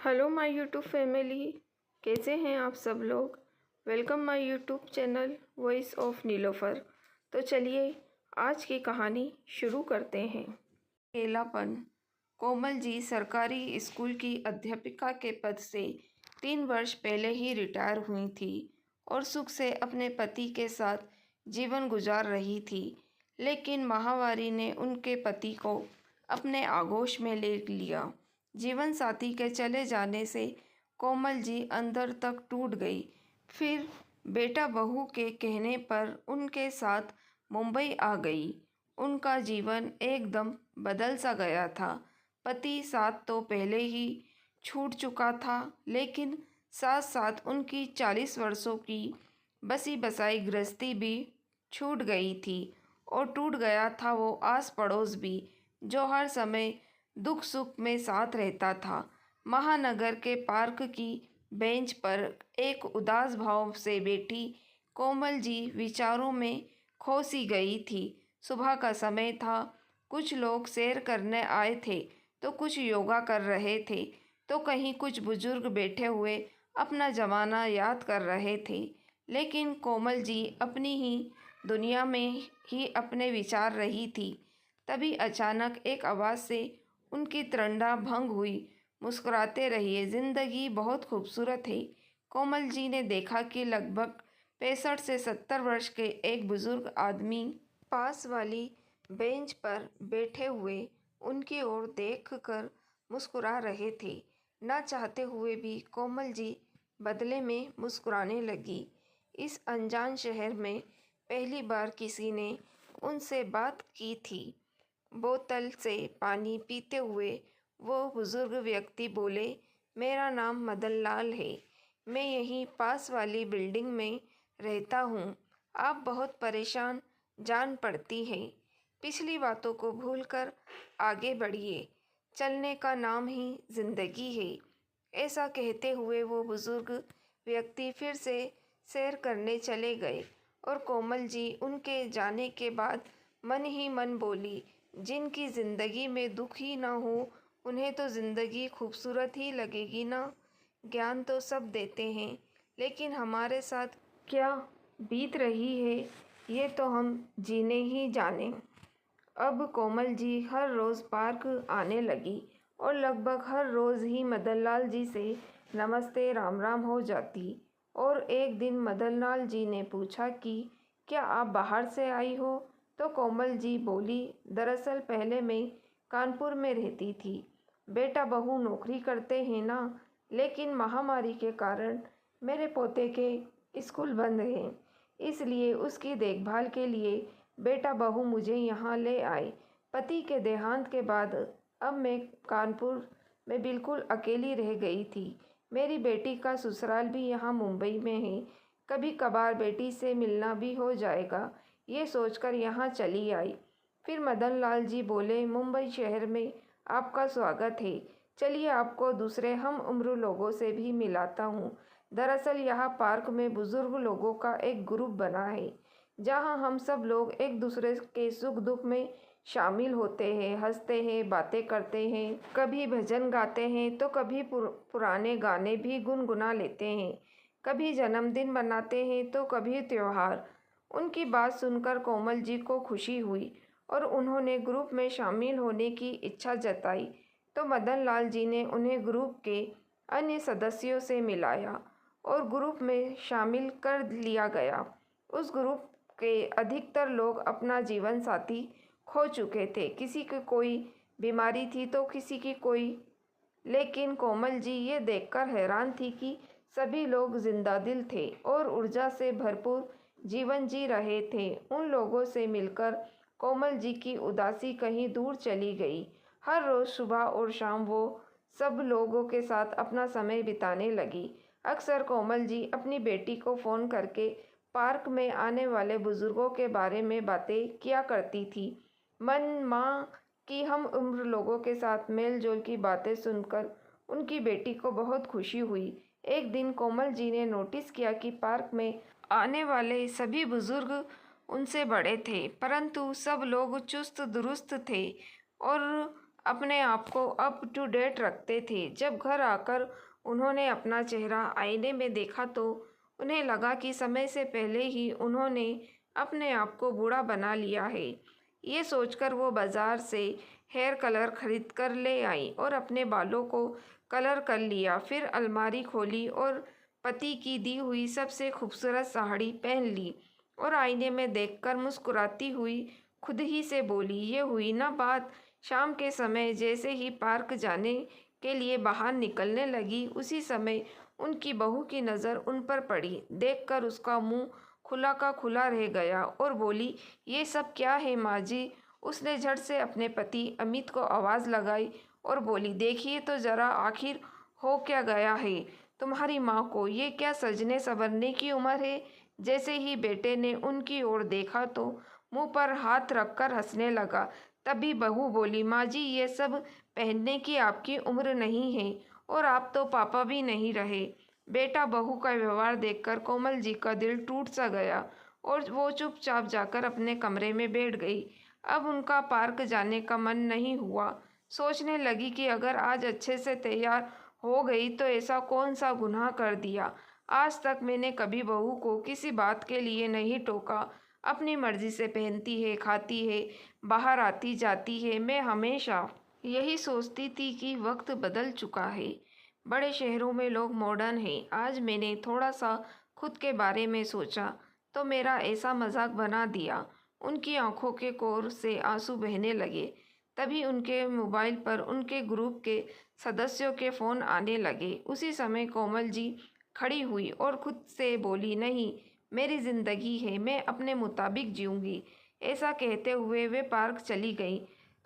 Hello my YouTube family, कैसे हैं आप सब लोग। Welcome my YouTube channel voice of Nilofar. तो चलिए आज की कहानी शुरू करते हैं। अकेलापन। कोमल जी सरकारी स्कूल की अध्यापिका के पद से 3 वर्ष पहले ही रिटायर हुई थी और सुख से अपने पति के साथ जीवन गुजार रही थी। लेकिन माहवारी ने उनके पति को अपने आगोश में ले लिया। जीवन साथी के चले जाने से कोमल जी अंदर तक टूट गई। फिर बेटा बहू के कहने पर उनके साथ मुंबई आ गई। उनका जीवन एकदम बदल सा गया था। पति साथ तो पहले ही छूट चुका था, लेकिन साथ साथ उनकी 40 वर्षों की बसी बसाई गृहस्थी भी छूट गई थी और टूट गया था वो आस पड़ोस भी, जो हर समय दुख सुख में साथ रहता था। महानगर के पार्क की बेंच पर एक उदास भाव से बैठी कोमल जी विचारों में खो सी गई थी। सुबह का समय था। कुछ लोग सैर करने आए थे तो कुछ योगा कर रहे थे, तो कहीं कुछ बुजुर्ग बैठे हुए अपना जमाना याद कर रहे थे। लेकिन कोमल जी अपनी ही दुनिया में ही अपने विचार रही थी। तभी अचानक एक आवाज़ से उनकी तृष्णा भंग हुई। मुस्कुराते रहिए, जिंदगी बहुत खूबसूरत है। कोमल जी ने देखा कि लगभग 65 से 70 वर्ष के एक बुजुर्ग आदमी पास वाली बेंच पर बैठे हुए उनकी ओर देखकर मुस्कुरा रहे थे। ना चाहते हुए भी कोमल जी बदले में मुस्कुराने लगी। इस अनजान शहर में पहली बार किसी ने उनसे बात की थी। बोतल से पानी पीते हुए वो बुजुर्ग व्यक्ति बोले, मेरा नाम मदन लाल है। मैं यहीं पास वाली बिल्डिंग में रहता हूँ। आप बहुत परेशान जान पड़ती है। पिछली बातों को भूलकर आगे बढ़िए। चलने का नाम ही जिंदगी है। ऐसा कहते हुए वो बुजुर्ग व्यक्ति फिर से सैर करने चले गए और कोमल जी उनके जाने के बाद मन ही मन बोली, जिनकी ज़िंदगी में दुख ही ना हो उन्हें तो ज़िंदगी खूबसूरत ही लगेगी ना। ज्ञान तो सब देते हैं, लेकिन हमारे साथ क्या बीत रही है ये तो हम जीने ही जाने। अब कोमल जी हर रोज़ पार्क आने लगी और लगभग हर रोज़ ही मदन लाल जी से नमस्ते राम राम हो जाती। और एक दिन मदन लाल जी ने पूछा कि क्या आप बाहर से आई हो, तो कोमल जी बोली, दरअसल पहले मैं कानपुर में रहती थी। बेटा बहू नौकरी करते हैं ना, लेकिन महामारी के कारण मेरे पोते के स्कूल बंद हैं, इसलिए उसकी देखभाल के लिए बेटा बहू मुझे यहाँ ले आए। पति के देहांत के बाद अब मैं कानपुर में बिल्कुल अकेली रह गई थी। मेरी बेटी का ससुराल भी यहाँ मुंबई में है। कभी कभार बेटी से मिलना भी हो जाएगा, ये सोचकर यहाँ चली आई। फिर मदन लाल जी बोले, मुंबई शहर में आपका स्वागत है। चलिए आपको दूसरे हम उम्र लोगों से भी मिलाता हूँ। दरअसल यहाँ पार्क में बुजुर्ग लोगों का एक ग्रुप बना है, जहाँ हम सब लोग एक दूसरे के सुख दुख में शामिल होते हैं, हंसते हैं, बातें करते हैं, कभी भजन गाते हैं तो कभी पुराने गाने भी गुनगुना लेते हैं, कभी जन्मदिन मनाते हैं तो कभी त्योहार। उनकी बात सुनकर कोमल जी को खुशी हुई और उन्होंने ग्रुप में शामिल होने की इच्छा जताई। तो मदन लाल जी ने उन्हें ग्रुप के अन्य सदस्यों से मिलाया और ग्रुप में शामिल कर लिया गया। उस ग्रुप के अधिकतर लोग अपना जीवन साथी खो चुके थे। किसी की कोई बीमारी थी तो किसी की कोई। लेकिन कोमल जी ये देखकर हैरान थी कि सभी लोग जिंदा दिल थे और ऊर्जा से भरपूर जीवन जी रहे थे। उन लोगों से मिलकर कोमल जी की उदासी कहीं दूर चली गई। हर रोज़ सुबह और शाम वो सब लोगों के साथ अपना समय बिताने लगी। अक्सर कोमल जी अपनी बेटी को फ़ोन करके पार्क में आने वाले बुजुर्गों के बारे में बातें किया करती थी। मन माँ की हम उम्र लोगों के साथ मेल जोल की बातें सुनकर उनकी बेटी को बहुत खुशी हुई। एक दिन कोमल जी ने नोटिस किया कि पार्क में आने वाले सभी बुजुर्ग उनसे बड़े थे, परंतु सब लोग चुस्त दुरुस्त थे और अपने आप को अप टू डेट रखते थे। जब घर आकर उन्होंने अपना चेहरा आईने में देखा तो उन्हें लगा कि समय से पहले ही उन्होंने अपने आप को बूढ़ा बना लिया है। ये सोचकर वो बाज़ार से हेयर कलर खरीद कर ले आई और अपने बालों को कलर कर लिया। फिर अलमारी खोली और पति की दी हुई सबसे खूबसूरत साड़ी पहन ली और आईने में देखकर मुस्कुराती हुई खुद ही से बोली, ये हुई ना बात। शाम के समय जैसे ही पार्क जाने के लिए बाहर निकलने लगी, उसी समय उनकी बहू की नज़र उन पर पड़ी। देखकर उसका मुंह खुला का खुला रह गया और बोली, ये सब क्या है माँ जी। उसने झट से अपने पति अमित को आवाज़ लगाई और बोली, देखिए तो ज़रा आखिर हो क्या गया है तुम्हारी माँ को। ये क्या सजने संवरने की उम्र है। जैसे ही बेटे ने उनकी ओर देखा तो मुंह पर हाथ रखकर हंसने लगा। तभी बहू बोली, माँ जी ये सब पहनने की आपकी उम्र नहीं है और आप तो पापा भी नहीं रहे। बेटा बहू का व्यवहार देखकर कोमल जी का दिल टूट सा गया और वो चुपचाप जाकर अपने कमरे में बैठ गई। अब उनका पार्क जाने का मन नहीं हुआ। सोचने लगी कि अगर आज अच्छे से तैयार हो गई तो ऐसा कौन सा गुनाह कर दिया। आज तक मैंने कभी बहू को किसी बात के लिए नहीं टोका। अपनी मर्जी से पहनती है, खाती है, बाहर आती जाती है। मैं हमेशा यही सोचती थी कि वक्त बदल चुका है। बड़े शहरों में लोग मॉडर्न हैं। आज मैंने थोड़ा सा खुद के बारे में सोचा तो मेरा ऐसा मजाक बना दिया। उनकी आंखों के कोर से आंसू बहने लगे। तभी उनके मोबाइल पर उनके ग्रुप के सदस्यों के फ़ोन आने लगे। उसी समय कोमल जी खड़ी हुई और खुद से बोली, नहीं, मेरी ज़िंदगी है, मैं अपने मुताबिक जीऊँगी। ऐसा कहते हुए वे पार्क चली गई।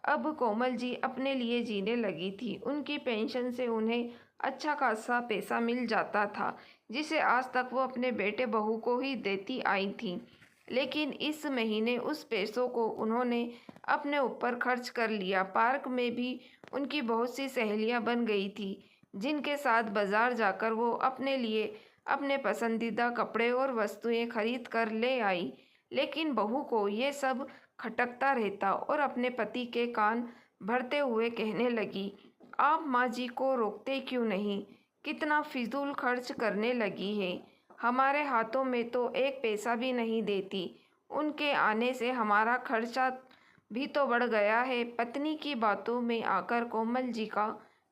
अब कोमल जी अपने लिए जीने लगी थी। उनकी पेंशन से उन्हें अच्छा खासा पैसा मिल जाता था, जिसे आज तक वो अपने बेटे बहू को ही देती आई थी। लेकिन इस महीने उस पैसों को उन्होंने अपने ऊपर खर्च कर लिया। पार्क में भी उनकी बहुत सी सहेलियां बन गई थी, जिनके साथ बाजार जाकर वो अपने लिए अपने पसंदीदा कपड़े और वस्तुएं खरीद कर ले आई। लेकिन बहू को ये सब खटकता रहता और अपने पति के कान भरते हुए कहने लगी, आप माँ जी को रोकते क्यों नहीं, कितना फिजूल खर्च करने लगी है। हमारे हाथों में तो एक पैसा भी नहीं देती। उनके आने से हमारा खर्चा भी तो बढ़ गया है। पत्नी की बातों में आकर कोमल जी का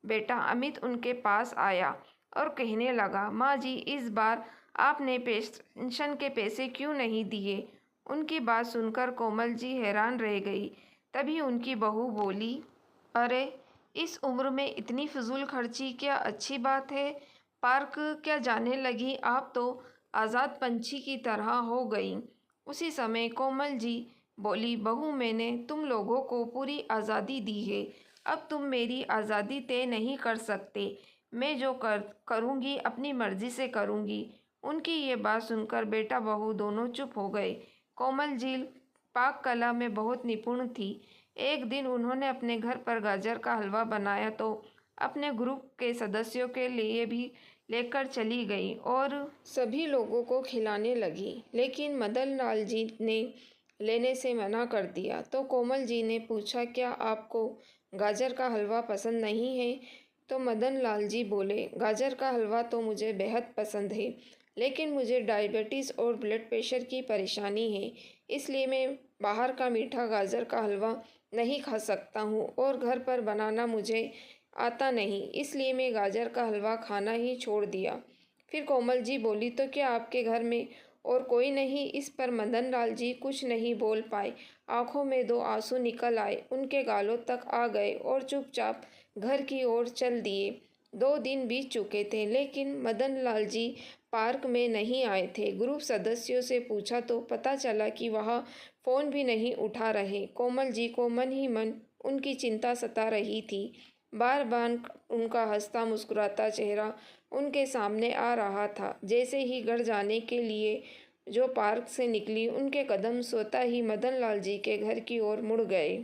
बेटा अमित उनके पास आया और कहने लगा, माँ जी इस बार आपने पेंशन के पैसे क्यों नहीं दिए। उनकी बात सुनकर कोमल जी हैरान रह गई। तभी उनकी बहू बोली, अरे इस उम्र में इतनी फिजूल खर्ची क्या अच्छी बात है। पार्क क्या जाने लगी, आप तो आज़ाद पंछी की तरह हो गई। उसी समय कोमल जी बोली, बहू मैंने तुम लोगों को पूरी आज़ादी दी है, अब तुम मेरी आज़ादी तय नहीं कर सकते। मैं जो करूँगी अपनी मर्जी से करूँगी। उनकी ये बात सुनकर बेटा बहू दोनों चुप हो गए। कोमल जी पाक कला में बहुत निपुण थी। एक दिन उन्होंने अपने घर पर गाजर का हलवा बनाया तो अपने ग्रुप के सदस्यों के लिए भी लेकर चली गई और सभी लोगों को खिलाने लगी। लेकिन मदन लाल जी ने लेने से मना कर दिया। तो कोमल जी ने पूछा, क्या आपको गाजर का हलवा पसंद नहीं है। तो मदन लाल जी बोले, गाजर का हलवा तो मुझे बेहद पसंद है, लेकिन मुझे डायबिटीज़ और ब्लड प्रेशर की परेशानी है, इसलिए मैं बाहर का मीठा गाजर का हलवा नहीं खा सकता हूँ और घर पर बनाना मुझे आता नहीं, इसलिए मैं गाजर का हलवा खाना ही छोड़ दिया। फिर कोमल जी बोली, तो क्या आपके घर में और कोई नहीं। इस पर मदन लाल जी कुछ नहीं बोल पाए। आंखों में दो आंसू निकल आए, उनके गालों तक आ गए और चुपचाप घर की ओर चल दिए। 2 दिन बीत चुके थे, लेकिन मदन लाल जी पार्क में नहीं आए थे। ग्रुप सदस्यों से पूछा तो पता चला कि वह फ़ोन भी नहीं उठा रहे। कोमल जी को मन ही मन उनकी चिंता सता रही थी। बार बार उनका हंसता मुस्कुराता चेहरा उनके सामने आ रहा था। जैसे ही घर जाने के लिए जो पार्क से निकली, उनके कदम स्वतः ही मदन लाल जी के घर की ओर मुड़ गए।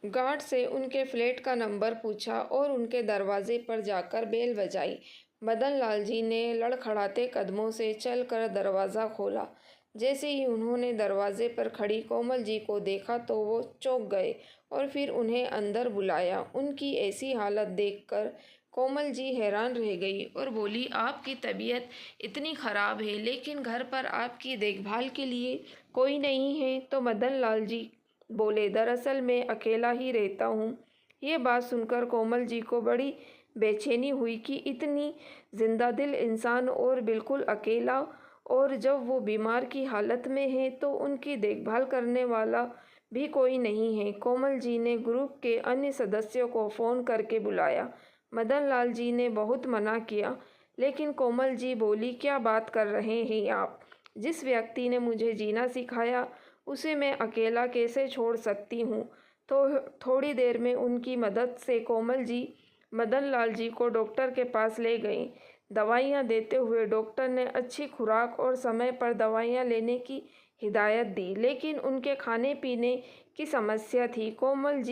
गार्ड से उनके फ्लैट का नंबर पूछा और उनके दरवाजे पर जाकर बेल बजाई। मदन लाल जी ने लड़खड़ाते कदमों से चलकर दरवाज़ा खोला। जैसे ही उन्होंने दरवाजे पर खड़ी कोमल जी को देखा तो वो चौंक गए और फिर उन्हें अंदर बुलाया। उनकी ऐसी हालत देखकर कोमल जी हैरान रह गई और बोली, आपकी तबीयत इतनी ख़राब है लेकिन घर पर आपकी देखभाल के लिए कोई नहीं है? तो मदन लाल जी बोले, दरअसल मैं अकेला ही रहता हूँ। ये बात सुनकर कोमल जी को बड़ी बेचैनी हुई कि इतनी जिंदादिल इंसान और बिल्कुल अकेला, और जब वो बीमार की हालत में है तो उनकी देखभाल करने वाला भी कोई नहीं है। कोमल जी ने ग्रुप के अन्य सदस्यों को फ़ोन करके बुलाया। मदन लाल जी ने बहुत मना किया, लेकिन कोमल जी बोली, क्या बात कर रहे हैं आप? जिस व्यक्ति ने मुझे जीना सिखाया उसे मैं अकेला कैसे छोड़ सकती हूँ? तो थोड़ी देर में उनकी मदद से कोमल जी मदन लाल जी को डॉक्टर के पास ले गई। दवाइयाँ देते हुए डॉक्टर ने अच्छी खुराक और समय पर दवाइयाँ लेने की हिदायत दी, लेकिन उनके खाने पीने की समस्या थी। कोमल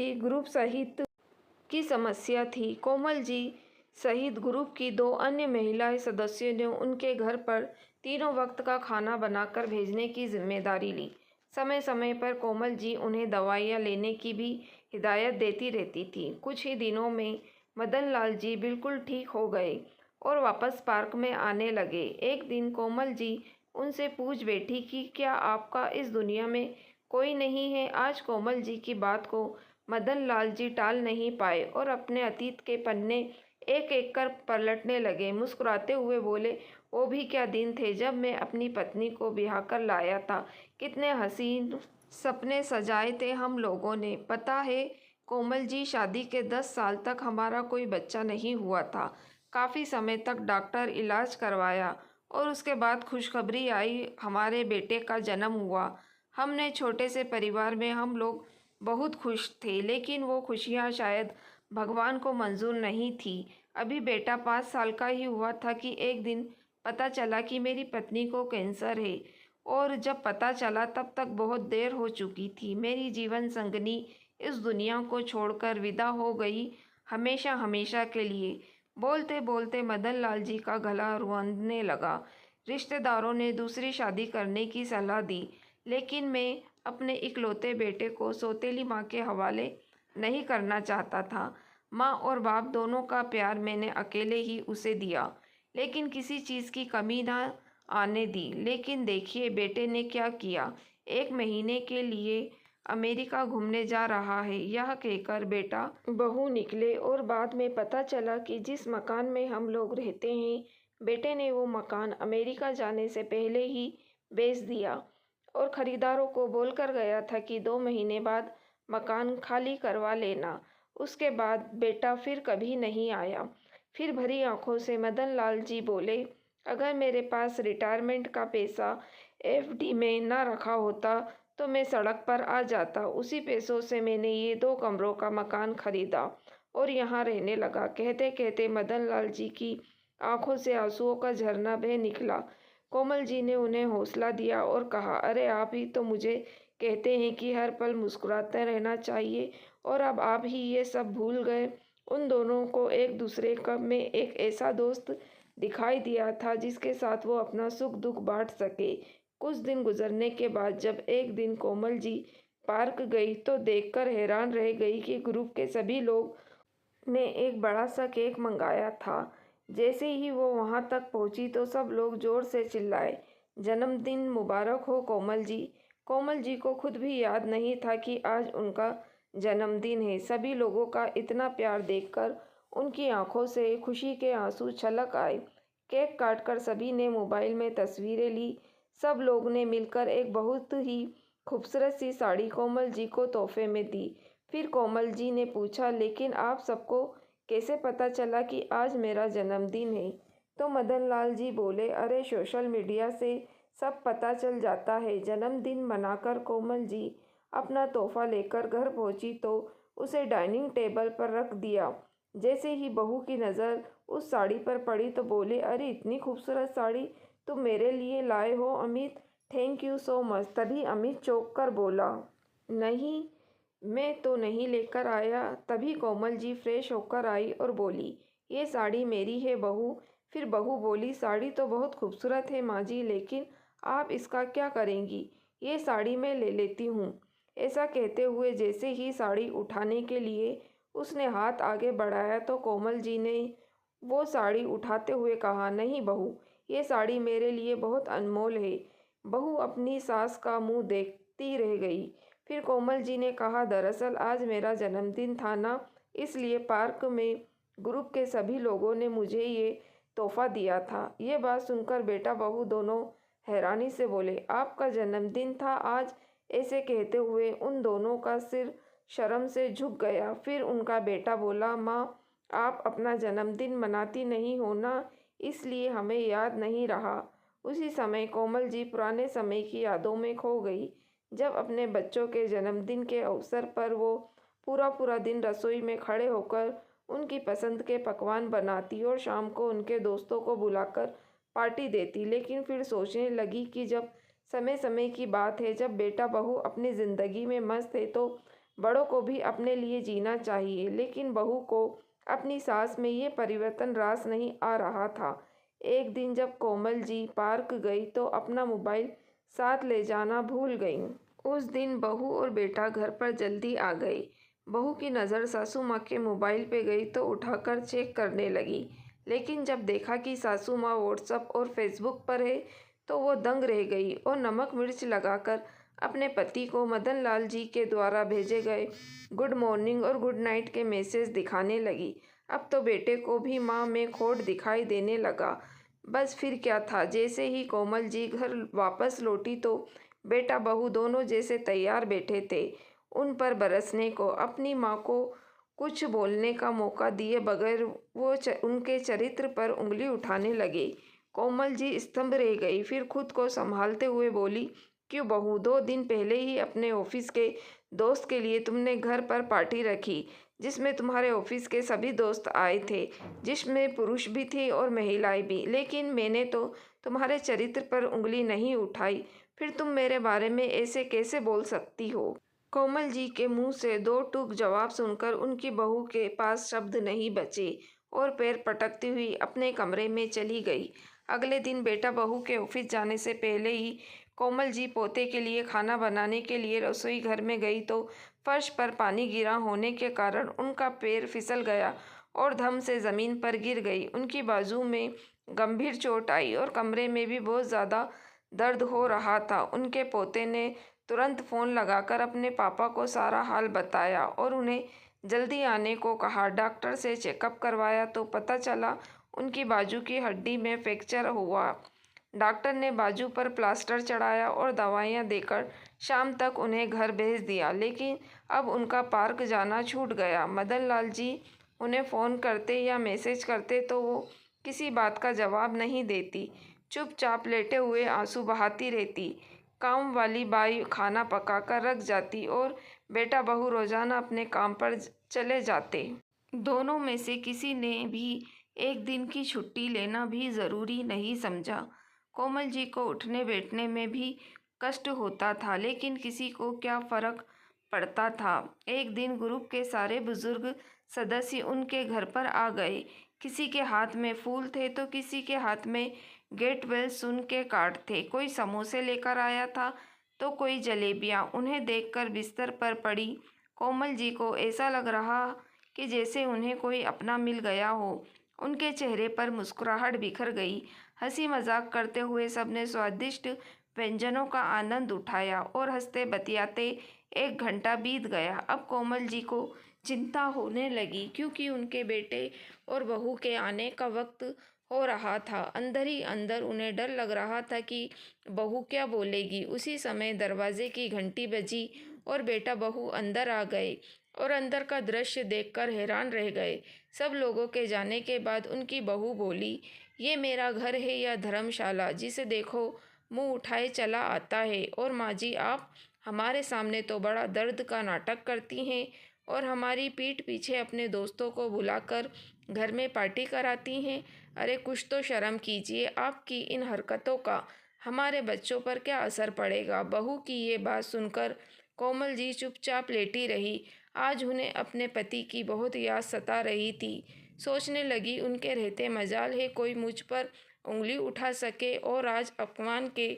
जी सहित ग्रुप की 2 अन्य महिला सदस्यों ने उनके घर पर तीनों वक्त का खाना बनाकर भेजने की जिम्मेदारी ली। समय समय पर कोमल जी उन्हें दवाइयाँ लेने की भी हिदायत देती रहती थी। कुछ ही दिनों में मदन लाल जी बिल्कुल ठीक हो गए और वापस पार्क में आने लगे। एक दिन कोमल जी उनसे पूछ बैठी कि क्या आपका इस दुनिया में कोई नहीं है? आज कोमल जी की बात को मदन लाल जी टाल नहीं पाए और अपने अतीत के पन्ने एक एक कर पलटने लगे। मुस्कुराते हुए बोले, वो भी क्या दिन थे जब मैं अपनी पत्नी को ब्याह कर लाया था। कितने हसीन सपने सजाए थे हम लोगों ने। पता है कोमल जी, शादी के 10 साल तक हमारा कोई बच्चा नहीं हुआ था। काफ़ी समय तक डॉक्टर इलाज करवाया और उसके बाद खुशखबरी आई, हमारे बेटे का जन्म हुआ। हमने छोटे से परिवार में हम लोग बहुत खुश थे, लेकिन वो खुशियाँ शायद भगवान को मंजूर नहीं थी। अभी बेटा 5 साल का ही हुआ था कि एक दिन पता चला कि मेरी पत्नी को कैंसर है, और जब पता चला तब तक बहुत देर हो चुकी थी। मेरी जीवन संगनी इस दुनिया को छोड़कर विदा हो गई, हमेशा हमेशा के लिए। बोलते बोलते मदन लाल जी का गला रुंधने लगा। रिश्तेदारों ने दूसरी शादी करने की सलाह दी, लेकिन मैं अपने इकलौते बेटे को सौतेली माँ के हवाले नहीं करना चाहता था। माँ और बाप दोनों का प्यार मैंने अकेले ही उसे दिया, लेकिन किसी चीज़ की कमी ना आने दी। लेकिन देखिए बेटे ने क्या किया, 1 महीने के लिए अमेरिका घूमने जा रहा है। यह कहकर बेटा बहू निकले और बाद में पता चला कि जिस मकान में हम लोग रहते हैं, बेटे ने वो मकान अमेरिका जाने से पहले ही बेच दिया और ख़रीदारों को बोलकर गया था कि 2 महीने बाद मकान खाली करवा लेना। उसके बाद बेटा फिर कभी नहीं आया। फिर भरी आंखों से मदन लाल जी बोले, अगर मेरे पास रिटायरमेंट का पैसा एफडी में ना रखा होता तो मैं सड़क पर आ जाता। उसी पैसों से मैंने ये 2 कमरों का मकान खरीदा और यहाँ रहने लगा। कहते कहते मदन लाल जी की आंखों से आंसुओं का झरना बह निकला। कोमल जी ने उन्हें हौसला दिया और कहा, अरे आप ही तो मुझे कहते हैं कि हर पल मुस्कुराते रहना चाहिए, और अब आप ही ये सब भूल गए। उन दोनों को एक दूसरे का में एक ऐसा दोस्त दिखाई दिया था जिसके साथ वो अपना सुख दुख बांट सके। कुछ दिन गुजरने के बाद जब एक दिन कोमल जी पार्क गई तो देखकर हैरान रह गई कि ग्रुप के सभी लोग ने एक बड़ा सा केक मंगाया था। जैसे ही वो वहाँ तक पहुँची तो सब लोग जोर से चिल्लाए, जन्मदिन मुबारक हो कोमल जी। कोमल जी को खुद भी याद नहीं था कि आज उनका जन्मदिन है। सभी लोगों का इतना प्यार देखकर उनकी आंखों से खुशी के आंसू छलक आए। केक काटकर सभी ने मोबाइल में तस्वीरें ली। सब लोग ने मिलकर एक बहुत ही खूबसूरत सी साड़ी कोमल जी को तोहफे में दी। फिर कोमल जी ने पूछा, लेकिन आप सबको कैसे पता चला कि आज मेरा जन्मदिन है? तो मदन लाल जी बोले, अरे सोशल मीडिया से सब पता चल जाता है। जन्मदिन मनाकर कोमल जी अपना तोहफा लेकर घर पहुंची तो उसे डाइनिंग टेबल पर रख दिया। जैसे ही बहू की नज़र उस साड़ी पर पड़ी तो बोले, अरे इतनी खूबसूरत साड़ी तुम मेरे लिए लाए हो Amit, thank you so much. तभी अमित चौंक कर बोला, नहीं मैं तो नहीं लेकर आया। तभी कोमल जी फ्रेश होकर आई और बोली, ये साड़ी मेरी है बहू। फिर बहू बोली, साड़ी तो बहुत खूबसूरत है माँ जी, लेकिन आप इसका क्या करेंगी? ये साड़ी मैं ले लेती हूँ। ऐसा कहते हुए जैसे ही साड़ी उठाने के लिए उसने हाथ आगे बढ़ाया तो कोमल जी ने वो साड़ी उठाते हुए कहा, नहीं बहू, ये साड़ी मेरे लिए बहुत अनमोल है। बहू अपनी सास का मुंह देखती रह गई। फिर कोमल जी ने कहा, दरअसल आज मेरा जन्मदिन था ना, इसलिए पार्क में ग्रुप के सभी लोगों ने मुझे ये तोहफा दिया था। ये बात सुनकर बेटा बहू दोनों हैरानी से बोले, आपका जन्मदिन था आज? ऐसे कहते हुए उन दोनों का सिर शर्म से झुक गया। फिर उनका बेटा बोला, माँ, आप अपना जन्मदिन मनाती नहीं हो ना, इसलिए हमें याद नहीं रहा। उसी समय कोमल जी पुराने समय की यादों में खो गई, जब अपने बच्चों के जन्मदिन के अवसर पर वो पूरा पूरा दिन रसोई में खड़े होकर उनकी पसंद के पकवान बनाती और शाम को उनके दोस्तों को बुलाकर पार्टी देती। लेकिन फिर सोचने लगी कि जब समय समय की बात है, जब बेटा बहू अपनी ज़िंदगी में मस्त है तो बड़ों को भी अपने लिए जीना चाहिए। लेकिन बहू को अपनी सास में ये परिवर्तन रास नहीं आ रहा था। एक दिन जब कोमल जी पार्क गई तो अपना मोबाइल साथ ले जाना भूल गईं। उस दिन बहू और बेटा घर पर जल्दी आ गए। बहू की नज़र सासू माँ के मोबाइल पे गई तो उठाकर चेक करने लगी, लेकिन जब देखा कि सासू माँ व्हाट्सएप और फेसबुक पर है तो वो दंग रह गई और नमक मिर्च लगाकर अपने पति को मदन लाल जी के द्वारा भेजे गए गुड मॉर्निंग और गुड नाइट के मैसेज दिखाने लगी। अब तो बेटे को भी माँ में खोट दिखाई देने लगा। बस फिर क्या था, जैसे ही कोमल जी घर वापस लौटी तो बेटा बहू दोनों जैसे तैयार बैठे थे उन पर बरसने को। अपनी माँ को कुछ बोलने का मौका दिए बगैर वो उनके चरित्र पर उंगली उठाने लगे। कोमल जी स्तंभ रह गई। फिर खुद को संभालते हुए बोली, क्यों बहू, 2 दिन पहले ही अपने ऑफिस के दोस्त के लिए तुमने घर पर पार्टी रखी, जिसमें तुम्हारे ऑफिस के सभी दोस्त आए थे, जिसमें पुरुष भी थे और महिलाएं भी, लेकिन मैंने तो तुम्हारे चरित्र पर उंगली नहीं उठाई। फिर तुम मेरे बारे में ऐसे कैसे बोल सकती हो? कोमल जी के मुंह से दो टूक जवाब सुनकर उनकी बहू के पास शब्द नहीं बचे और पैर पटकती हुई अपने कमरे में चली गई। अगले दिन बेटा बहू के ऑफिस जाने से पहले ही कोमल जी पोते के लिए खाना बनाने के लिए रसोई घर में गई तो फर्श पर पानी गिरा होने के कारण उनका पैर फिसल गया और धम से ज़मीन पर गिर गई। उनकी बाजू में गंभीर चोट आई और कमरे में भी बहुत ज़्यादा दर्द हो रहा था। उनके पोते ने तुरंत फ़ोन लगाकर अपने पापा को सारा हाल बताया और उन्हें जल्दी आने को कहा। डॉक्टर से चेकअप करवाया तो पता चला उनकी बाजू की हड्डी में फ्रैक्चर हुआ। डॉक्टर ने बाजू पर प्लास्टर चढ़ाया और दवाइयाँ देकर शाम तक उन्हें घर भेज दिया। लेकिन अब उनका पार्क जाना छूट गया। मदन लाल जी उन्हें फ़ोन करते या मैसेज करते तो वो किसी बात का जवाब नहीं देती, चुपचाप लेटे हुए आंसू बहाती रहती। काम वाली बाई खाना पकाकर रख जाती और बेटा बहू रोज़ाना अपने काम पर चले जाते। दोनों में से किसी ने भी एक दिन की छुट्टी लेना भी ज़रूरी नहीं समझा। कोमल जी को उठने बैठने में भी कष्ट होता था, लेकिन किसी को क्या फ़र्क पड़ता था। एक दिन ग्रुप के सारे बुजुर्ग सदस्य उनके घर पर आ गए। किसी के हाथ में फूल थे तो किसी के हाथ में गेट वेल सुन के कार्ड थे। कोई समोसे लेकर आया था तो कोई जलेबियाँ। उन्हें देखकर बिस्तर पर पड़ी कोमल जी को ऐसा लग रहा कि जैसे उन्हें कोई अपना मिल गया हो। उनके चेहरे पर मुस्कुराहट बिखर गई। हंसी मजाक करते हुए सबने स्वादिष्ट व्यंजनों का आनंद उठाया और हंसते बतियाते 1 घंटा बीत गया। अब कोमल जी को चिंता होने लगी, क्योंकि उनके बेटे और बहू के आने का वक्त हो रहा था। अंदर ही अंदर उन्हें डर लग रहा था कि बहू क्या बोलेगी। उसी समय दरवाजे की घंटी बजी और बेटा बहू अंदर आ गए और अंदर का दृश्य देखकर हैरान रह गए। सब लोगों के जाने के बाद उनकी बहू बोली, ये मेरा घर है या धर्मशाला, जिसे देखो मुंह उठाए चला आता है। और माँ जी, आप हमारे सामने तो बड़ा दर्द का नाटक करती हैं और हमारी पीठ पीछे अपने दोस्तों को बुलाकर घर में पार्टी कराती हैं। अरे कुछ तो शर्म कीजिए। आपकी इन हरकतों का हमारे बच्चों पर क्या असर पड़ेगा? बहू की ये बात सुनकर कोमल जी चुपचाप लेटी रही। आज उन्हें अपने पति की बहुत याद सता रही थी। सोचने लगी, उनके रहते मजाल है कोई मुझ पर उंगली उठा सके और आज अपमान के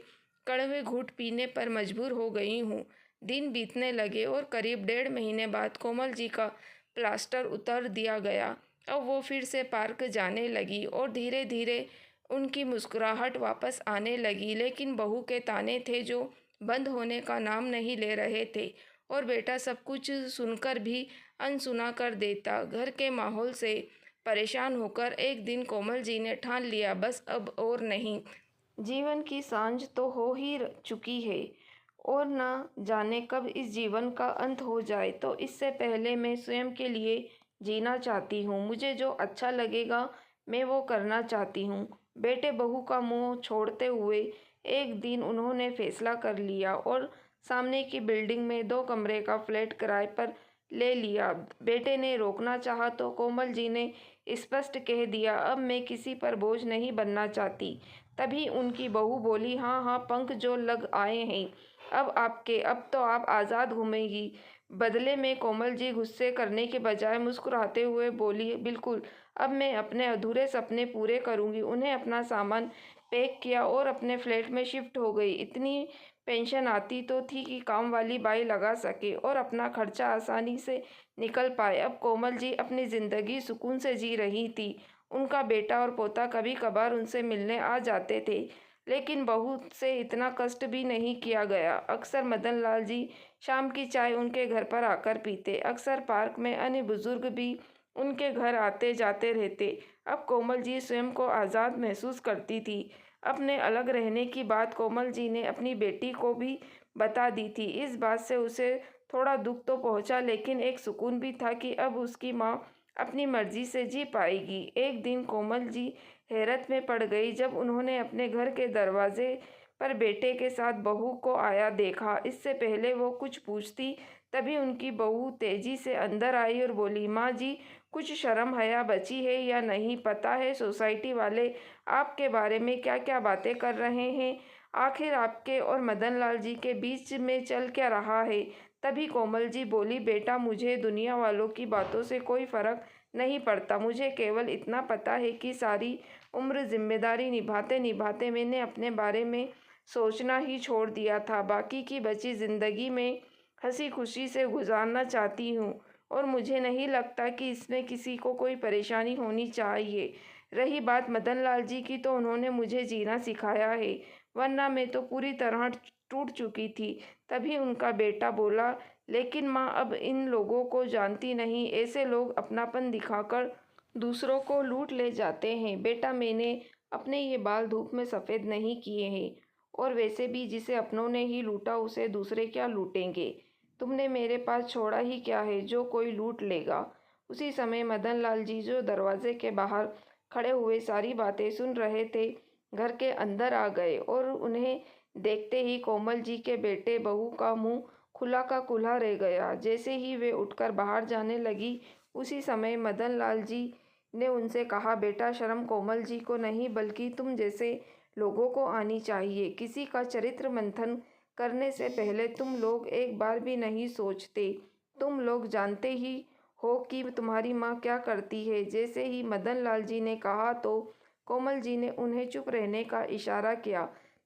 कड़वे घूंट पीने पर मजबूर हो गई हूँ। दिन बीतने लगे और करीब 1.5 महीने बाद कोमल जी का प्लास्टर उतार दिया गया। अब वो फिर से पार्क जाने लगी और धीरे धीरे उनकी मुस्कुराहट वापस आने लगी। लेकिन बहू के ताने थे जो बंद होने का नाम नहीं ले रहे थे और बेटा सब कुछ सुनकर भी अनसुना कर देता। घर के माहौल से परेशान होकर एक दिन कोमल जी ने ठान लिया, बस अब और नहीं। जीवन की सांझ तो हो ही चुकी है और न जाने कब इस जीवन का अंत हो जाए, तो इससे पहले मैं स्वयं के लिए जीना चाहती हूँ। मुझे जो अच्छा लगेगा मैं वो करना चाहती हूँ। बेटे बहू का मुंह छोड़ते हुए एक दिन उन्होंने फैसला कर लिया और सामने की बिल्डिंग में 2 कमरे का फ्लैट किराए पर ले लिया। बेटे ने रोकना चाहा तो कोमल जी ने स्पष्ट कह दिया, अब मैं किसी पर बोझ नहीं बनना चाहती। तभी उनकी बहू बोली, हाँ हाँ, पंख जो लग आए हैं अब तो आप आज़ाद घूमेंगी। बदले में कोमल जी गुस्से करने के बजाय मुस्कुराते हुए बोली, बिल्कुल, अब मैं अपने अधूरे सपने पूरे करूंगी। उन्हें अपना सामान पैक किया और अपने फ्लैट में शिफ्ट हो गई। इतनी पेंशन आती तो थी कि काम वाली बाई लगा सके और अपना खर्चा आसानी से निकल पाए। अब कोमल जी अपनी ज़िंदगी सुकून से जी रही थी। उनका बेटा और पोता कभी कभार उनसे मिलने आ जाते थे, लेकिन बहू से इतना कष्ट भी नहीं किया गया। अक्सर मदन लाल जी शाम की चाय उनके घर पर आकर पीते। अक्सर पार्क में अन्य बुजुर्ग भी उनके घर आते जाते रहते। अब कोमल जी स्वयं को आज़ाद महसूस करती थी। अपने अलग रहने की बात कोमल जी ने अपनी बेटी को भी बता दी थी। इस बात से उसे थोड़ा दुख तो पहुंचा, लेकिन एक सुकून भी था कि अब उसकी माँ अपनी मर्जी से जी पाएगी। एक दिन कोमल जी हैरत में पड़ गई जब उन्होंने अपने घर के दरवाजे पर बेटे के साथ बहू को आया देखा। इससे पहले वो कुछ पूछती, तभी उनकी बहू तेजी से अंदर आई और बोली, माँ जी, कुछ शर्म हया बची है या नहीं? पता है सोसाइटी वाले आपके बारे में क्या क्या बातें कर रहे हैं? आखिर आपके और मदन लाल जी के बीच में चल क्या रहा है? तभी कोमल जी बोली, बेटा, मुझे दुनिया वालों की बातों से कोई फर्क नहीं पड़ता। मुझे केवल इतना पता है कि सारी उम्र जिम्मेदारी निभाते निभाते मैंने अपने बारे में सोचना ही छोड़ दिया था। बाकी की बची ज़िंदगी में हंसी खुशी से गुजारना चाहती हूँ और मुझे नहीं लगता कि इसमें किसी को कोई परेशानी होनी चाहिए। रही बात मदन लाल जी की, तो उन्होंने मुझे जीना सिखाया है, वरना मैं तो पूरी तरह टूट चुकी थी। तभी उनका बेटा बोला, लेकिन माँ, अब इन लोगों को जानती नहीं, ऐसे लोग अपनापन दिखाकर दूसरों को लूट ले जाते हैं। बेटा, मैंने अपने ये बाल धूप में सफ़ेद नहीं किए हैं, और वैसे भी जिसे अपनों ने ही लूटा उसे दूसरे क्या लूटेंगे? तुमने मेरे पास छोड़ा ही क्या है जो कोई लूट लेगा? उसी समय मदन लाल जी, जो दरवाजे के बाहर खड़े हुए सारी बातें सुन रहे थे, घर के अंदर आ गए और उन्हें देखते ही कोमल जी के बेटे बहू का मुंह खुला का खुला रह गया। जैसे ही वे उठकर बाहर जाने लगी, उसी समय मदन लाल जी ने उनसे कहा, बेटा, शर्म कोमल जी को नहीं बल्कि तुम जैसे लोगों को आनी चाहिए। किसी का चरित्र मंथन करने से पहले तुम लोग एक बार भी नहीं सोचते। तुम लोग जानते ही हो कि तुम्हारी माँ क्या करती है। जैसे ही मदन लाल जी ने कहा तो कोमल जी ने उन्हें चुप रहने का इशारा किया,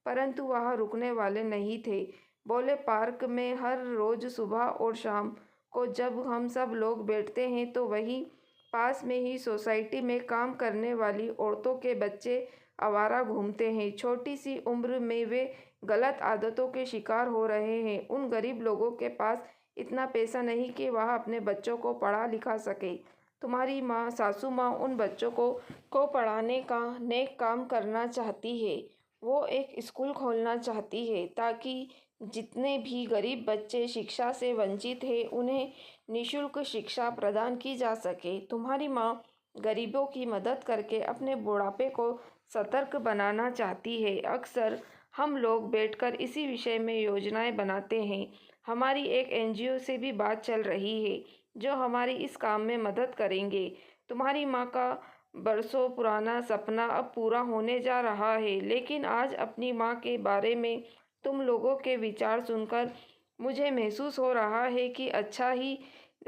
परंतु वह रुकने वाले नहीं थे। बोले, पार्क में हर रोज सुबह और शाम को जब हम सब लोग बैठते हैं तो वहीं पास में ही सोसाइटी में काम करने वाली औरतों के बच्चे आवारा घूमते हैं। छोटी सी उम्र में वे गलत आदतों के शिकार हो रहे हैं। उन गरीब लोगों के पास इतना पैसा नहीं कि वह अपने बच्चों को पढ़ा लिखा सके। तुम्हारी माँ, सासू माँ, उन बच्चों को पढ़ाने का नेक काम करना चाहती है। वो एक स्कूल खोलना चाहती है ताकि जितने भी गरीब बच्चे शिक्षा से वंचित हैं उन्हें निःशुल्क शिक्षा प्रदान की जा सके। तुम्हारी माँ गरीबों की मदद करके अपने बुढ़ापे को सतर्क बनाना चाहती है। अक्सर हम लोग बैठकर इसी विषय में योजनाएं बनाते हैं। हमारी एक एनजीओ से भी बात चल रही है जो हमारी इस काम में मदद करेंगे। तुम्हारी माँ का बरसों पुराना सपना अब पूरा होने जा रहा है। लेकिन आज अपनी माँ के बारे में तुम लोगों के विचार सुनकर मुझे महसूस हो रहा है कि अच्छा ही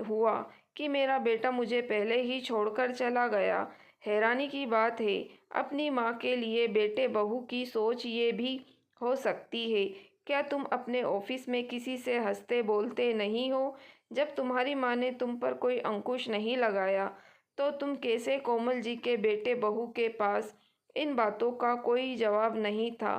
हुआ कि मेरा बेटा मुझे पहले ही छोड़कर चला गया। हैरानी की बात है, अपनी माँ के लिए बेटे बहू की सोच ये भी हो सकती है। क्या तुम अपने ऑफिस में किसी से हंसते बोलते नहीं हो? जब तुम्हारी माँ ने तुम पर कोई अंकुश नहीं लगाया तो तुम कैसे? कोमल जी के बेटे बहू के पास इन बातों का कोई जवाब नहीं था।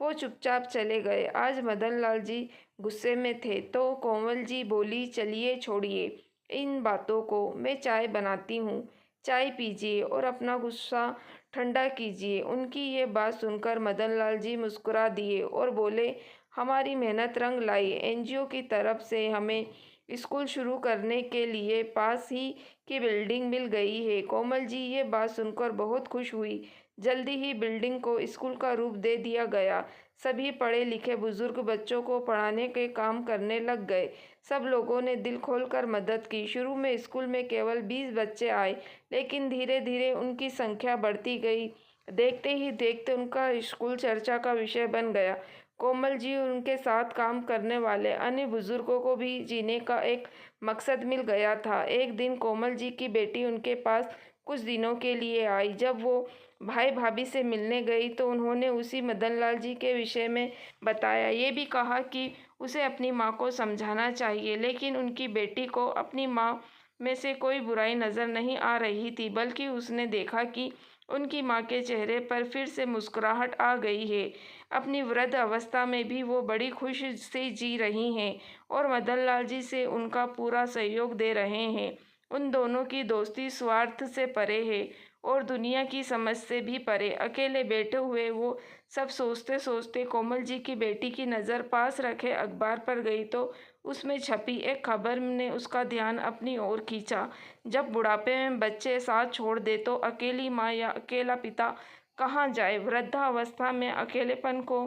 वो चुपचाप चले गए। आज मदन लाल जी गुस्से में थे तो कोमल जी बोली, चलिए छोड़िए इन बातों को, मैं चाय बनाती हूँ, चाय पीजिए और अपना गुस्सा ठंडा कीजिए। उनकी ये बात सुनकर मदन लाल जी मुस्कुरा दिए और बोले, हमारी मेहनत रंग लाई। एनजीओ की तरफ से हमें स्कूल शुरू करने के लिए पास ही की बिल्डिंग मिल गई है। कोमल जी ये बात सुनकर बहुत खुश हुई। जल्दी ही बिल्डिंग को स्कूल का रूप दे दिया गया। सभी पढ़े लिखे बुजुर्ग बच्चों को पढ़ाने के काम करने लग गए। सब लोगों ने दिल खोलकर मदद की। शुरू में स्कूल में केवल 20 बच्चे आए, लेकिन धीरे धीरे उनकी संख्या बढ़ती गई। देखते ही देखते उनका स्कूल चर्चा का विषय बन गया। कोमल जी और उनके साथ काम करने वाले अन्य बुजुर्गों को भी जीने का एक मकसद मिल गया था। एक दिन कोमल जी की बेटी उनके पास कुछ दिनों के लिए आई। जब वो भाई भाभी से मिलने गई तो उन्होंने उसी मदन लाल जी के विषय में बताया। ये भी कहा कि उसे अपनी माँ को समझाना चाहिए, लेकिन उनकी बेटी को अपनी माँ में से कोई बुराई नज़र नहीं आ रही थी, बल्कि उसने देखा कि उनकी माँ के चेहरे पर फिर से मुस्कुराहट आ गई है। अपनी वृद्ध अवस्था में भी वो बड़ी खुश से जी रही हैं और मदन लाल जी से उनका पूरा सहयोग दे रहे हैं। उन दोनों की दोस्ती स्वार्थ से परे है और दुनिया की समझ से भी परे। अकेले बैठे हुए वो सब सोचते सोचते कोमल जी की बेटी की नज़र पास रखे अखबार पर गई तो उसमें छपी एक खबर ने उसका ध्यान अपनी ओर खींचा। जब बुढ़ापे में बच्चे साथ छोड़ दे तो अकेली माँ या अकेला पिता कहाँ जाए? वृद्धावस्था में अकेलेपन को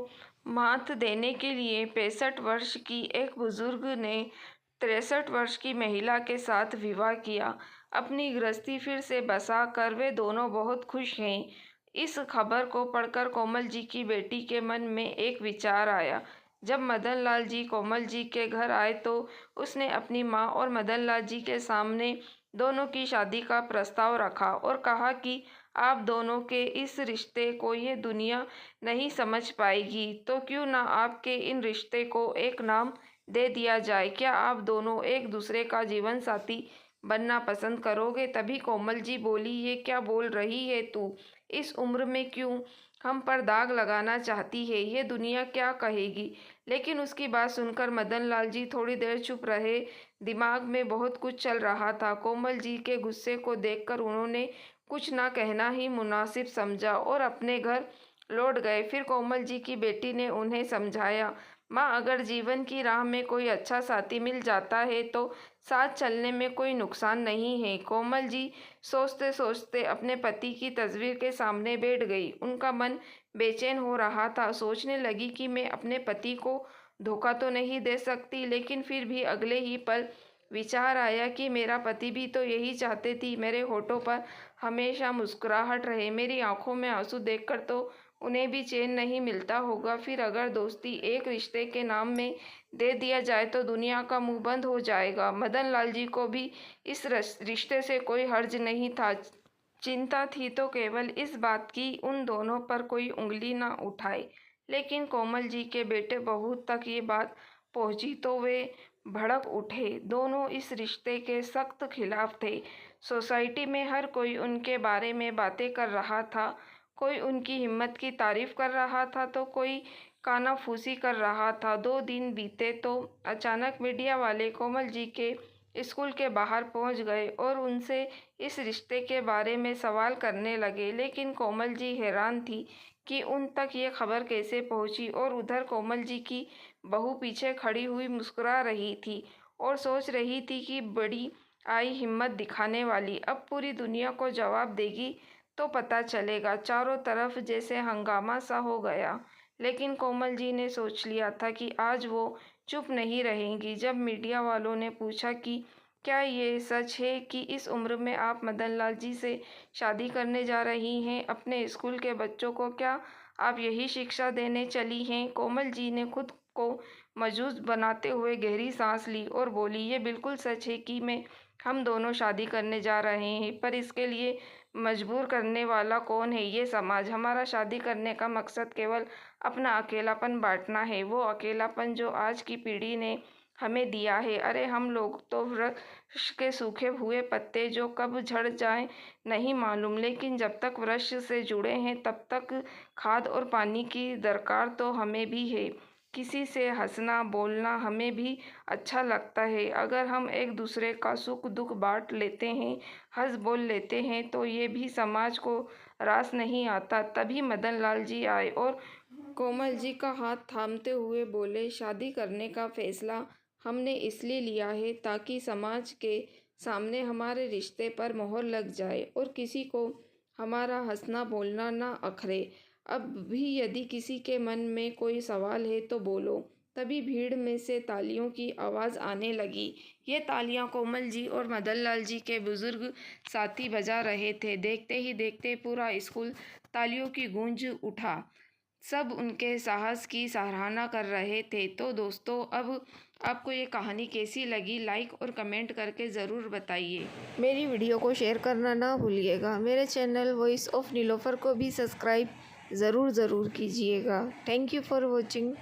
मात देने के लिए 65 वर्ष की एक बुजुर्ग ने 63 वर्ष की महिला के साथ विवाह किया। अपनी गृहस्थी फिर से बसा कर वे दोनों बहुत खुश हैं। इस खबर को पढ़कर कोमल जी की बेटी के मन में एक विचार आया। जब मदन लाल जी कोमल जी के घर आए तो उसने अपनी माँ और मदन लाल जी के सामने दोनों की शादी का प्रस्ताव रखा और कहा कि आप दोनों के इस रिश्ते को ये दुनिया नहीं समझ पाएगी, तो क्यों ना आपके इन रिश्ते को एक नाम दे दिया जाए। क्या आप दोनों एक दूसरे का जीवन साथी बनना पसंद करोगे? तभी कोमल जी बोली, ये क्या बोल रही है तू? इस उम्र में क्यों हम पर दाग लगाना चाहती है? ये दुनिया क्या कहेगी? लेकिन उसकी बात सुनकर मदन लाल जी थोड़ी देर चुप रहे। दिमाग में बहुत कुछ चल रहा था। कोमल जी के गुस्से को देखकर उन्होंने कुछ ना कहना ही मुनासिब समझा और अपने घर लौट गए। फिर कोमल जी की बेटी ने उन्हें समझाया, माँ, अगर जीवन की राह में कोई अच्छा साथी मिल जाता है तो साथ चलने में कोई नुकसान नहीं है। कोमल जी सोचते सोचते अपने पति की तस्वीर के सामने बैठ गई। उनका मन बेचैन हो रहा था। सोचने लगी कि मैं अपने पति को धोखा तो नहीं दे सकती, लेकिन फिर भी अगले ही पल विचार आया कि मेरा पति भी तो यही चाहते थी, मेरे होठों पर हमेशा मुस्कुराहट रहे। मेरी आंखों में आंसू देखकर तो उन्हें भी चैन नहीं मिलता होगा। फिर अगर दोस्ती एक रिश्ते के नाम में दे दिया जाए तो दुनिया का मुंह बंद हो जाएगा। मदन लाल जी को भी इस रिश्ते से कोई हर्ज नहीं था। चिंता थी तो केवल इस बात की उन दोनों पर कोई उंगली ना उठाए। लेकिन कोमल जी के बेटे बहू तक ये बात पहुंची तो वे भड़क उठे। दोनों इस रिश्ते के सख्त खिलाफ थे। सोसाइटी में हर कोई उनके बारे में बातें कर रहा था। कोई उनकी हिम्मत की तारीफ कर रहा था तो कोई कानाफूसी कर रहा था। 2 दिन बीते तो अचानक मीडिया वाले कोमल जी के स्कूल के बाहर पहुंच गए और उनसे इस रिश्ते के बारे में सवाल करने लगे। लेकिन कोमल जी हैरान थी कि उन तक ये खबर कैसे पहुंची। और उधर कोमल जी की बहू पीछे खड़ी हुई मुस्कुरा रही थी और सोच रही थी कि बड़ी आई हिम्मत दिखाने वाली अब पूरी दुनिया को जवाब देगी तो पता चलेगा। चारों तरफ जैसे हंगामा सा हो गया। लेकिन कोमल जी ने सोच लिया था कि आज वो चुप नहीं रहेंगी। जब मीडिया वालों ने पूछा कि क्या ये सच है कि इस उम्र में आप मदन लाल जी से शादी करने जा रही हैं? अपने स्कूल के बच्चों को क्या आप यही शिक्षा देने चली हैं? कोमल जी ने खुद को मजबूत बनाते हुए गहरी सांस ली और बोली, ये बिल्कुल सच है कि हम दोनों शादी करने जा रहे हैं, पर इसके लिए मजबूर करने वाला कौन है? ये समाज। हमारा शादी करने का मकसद केवल अपना अकेलापन बांटना है, वो अकेलापन जो आज की पीढ़ी ने हमें दिया है। अरे हम लोग तो वृक्ष के सूखे हुए पत्ते जो कब झड़ जाएं नहीं मालूम, लेकिन जब तक वृक्ष से जुड़े हैं तब तक खाद और पानी की दरकार तो हमें भी है। किसी से हंसना बोलना हमें भी अच्छा लगता है। अगर हम एक दूसरे का सुख दुख बांट लेते हैं, हंस बोल लेते हैं, तो ये भी समाज को रास नहीं आता। तभी मदन लाल जी आए और कोमल जी का हाथ थामते हुए बोले, शादी करने का फैसला हमने इसलिए लिया है ताकि समाज के सामने हमारे रिश्ते पर मोहर लग जाए और किसी को हमारा हंसना बोलना ना अखरे। अब भी यदि किसी के मन में कोई सवाल है तो बोलो। तभी भीड़ में से तालियों की आवाज़ आने लगी। ये तालियां कोमल जी और मदन लाल जी के बुजुर्ग साथी बजा रहे थे। देखते ही देखते पूरा स्कूल तालियों की गूंज उठा। सब उनके साहस की सराहना कर रहे थे। तो दोस्तों, अब आपको ये कहानी कैसी लगी, लाइक और कमेंट करके ज़रूर बताइए। मेरी वीडियो को शेयर करना ना भूलिएगा। मेरे चैनल वॉइस ऑफ नीलोफर को भी सब्सक्राइब ज़रूर कीजिएगा। Thank you for watching.